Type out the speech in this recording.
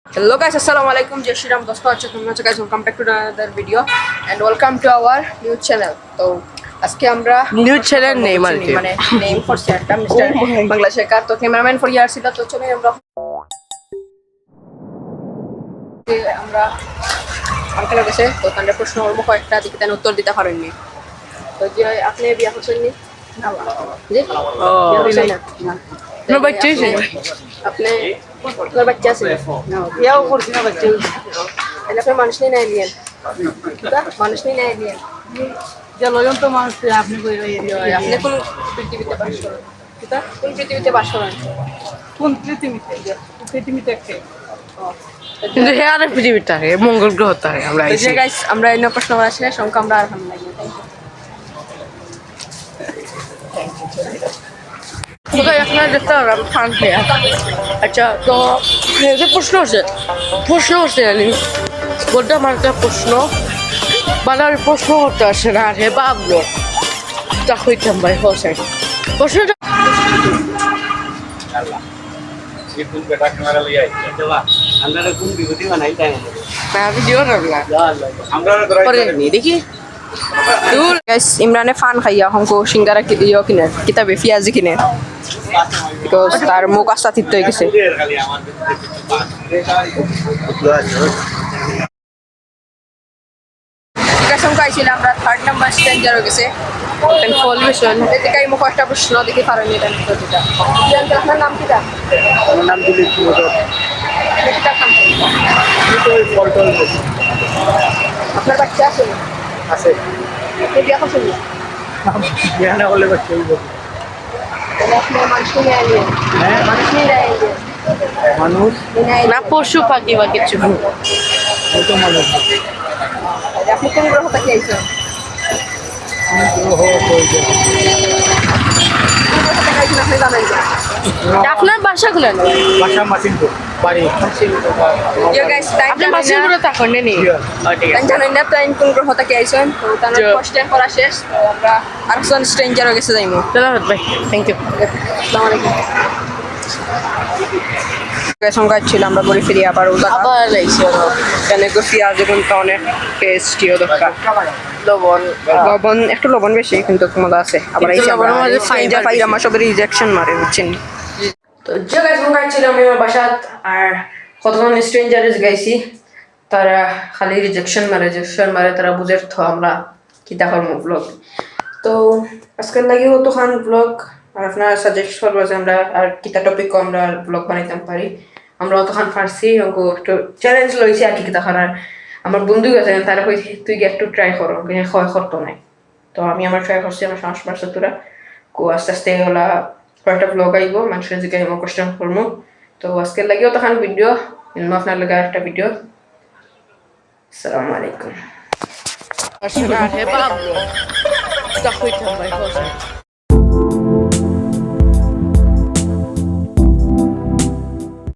Hello guys, assalamualaikum. Jai Shri Ram. Dosto acha tumra guys, welcome back to another video and welcome to our new channel. তো আজকে আমরা new channel name আর কি মানে name for শেয়ারটা mister Bangla শেখার তো cameraman for ইয়ার ছিল তো চলে আমরা আঙ্কেলের কাছে তো তাদের প্রশ্ন করবো কয়েকটা দিকে তেন উত্তর দিতে পারেননি তো যে আপনি বিয়া করছেন নি জি নো বাচ্চা আছে আপনি তোর বাচ্চা আছে ইয়াও করছি না বাচ্চা এলা ফে মানুষ নেই নিয়েন মানুষ নেই নিয়েন যে লয়ন তো মানুষ আপনি কই আপনি কোন পৃথিবীতে বাস করেন কিতা কোন পৃথিবীতে বাস করেন কোন পৃথিবীতে কে কিন্তু হে আর পৃথিবীতে থাকে মঙ্গল গ্রহ থাকে আমরা এই যে গাইস আমরা এই প্রশ্ন আসলে সংখ্যা আমরা আর হাম লাগি তো গাইস আপনারা দেখতে পারেন খান খেয়ে আচ্ছা তো যে প্রশ্ন হচ্ছে জানি বলতে আমার একটা প্রশ্ন বানার প্রশ্ন হতে আসে না হে ভাবলো তা হইতাম ভাই হোসেন প্রশ্নটা দেখি ইমরানে ফান খাইয়া হংকো সিঙ্গারা কিনে কিতাবে পিয়াজি কিনে বিকজ তার মুখ আস্তা তিত হয়ে গেছে সংখ্যা ছিল আমরা 3rd নাম্বার স্ট্রেঞ্জার হয়ে গেছে ফলবেশন এদিকে আমি কয়েকটা প্রশ্ন দেখি পারেনি এটা আপনার নাম কি আমার নাম দিলীপ মদত আপনার বাচ্চা আছে আছে আপনি বিয়া করছেন না বিয়া না হলে বাচ্চা হইব আপনি মানুষ নিয়ে আইলেন হ্যাঁ মানুষ নিয়ে আইলেন মানুষ না পশু পাখি বা কিছু মতো মানুষ আপনি কোন গ্রহ থেকে আইছেন গ্রহ হয়ে যায় আপনি জানেন না আপনার বাসা গুলো বাসা মাসিমপুর বাড়ি Yo guys, আপনি বাসা গুলো তখন নেই জানেন না প্রাইম কোন গ্রহ থেকে আইছেন তো তার ফার্স্ট টাইম করা শেষ তো আমরা আরেকজন স্ট্রেঞ্জার হয়ে গেছে যাইমু ধন্যবাদ ভাই থ্যাংক ইউ আসসালামু আলাইকুম সংখ্যা ছিল আমরা ঘুরে ফিরে আবার আবার লাইছে কেন পেঁয়াজ এখন অনেক টেস্টিও দরকার লবণ একটু লবণ বেশি কিন্তু মজা আছে আবার এই লবণের মধ্যে ফাইবার ফাইবার আমার সব রিজেকশন মারে বুঝছেন তো যে গাইস সংখ্যা ছিল আমি আমার বাসাত আর কতজন স্ট্রেঞ্জারেস গাইছি তারা খালি রিজেকশন মারে তারা বুঝের তো আমরা কি দেখার ব্লগ তো আজকের লাগে তো খান ব্লগ আর আপনারা সাজেস্ট করবো যে আমরা আর কিতা টপিক আমরা ব্লগ বানাইতাম পারি আমরা অতখান পারছি আমাকে একটু চ্যালেঞ্জ লইছি আর কি কিতা করার আমার বন্ধু গেছে তারা কই তুই একটু ট্রাই করো ক্ষয় করতো নাই তো আমি আমার ট্রাই করছি আমার সাহস পারছে তোরা আস্তে আস্তে হলা কয়েকটা ব্লগ আইব মানুষের দিকে আমার কোশ্চেন করবো তো আজকের লাগেও তখন ভিডিও আপনার লাগে একটা ভিডিও আসসালামু আলাইকুম আসলে হে বাবু তা হইতাম ভাই হোসেন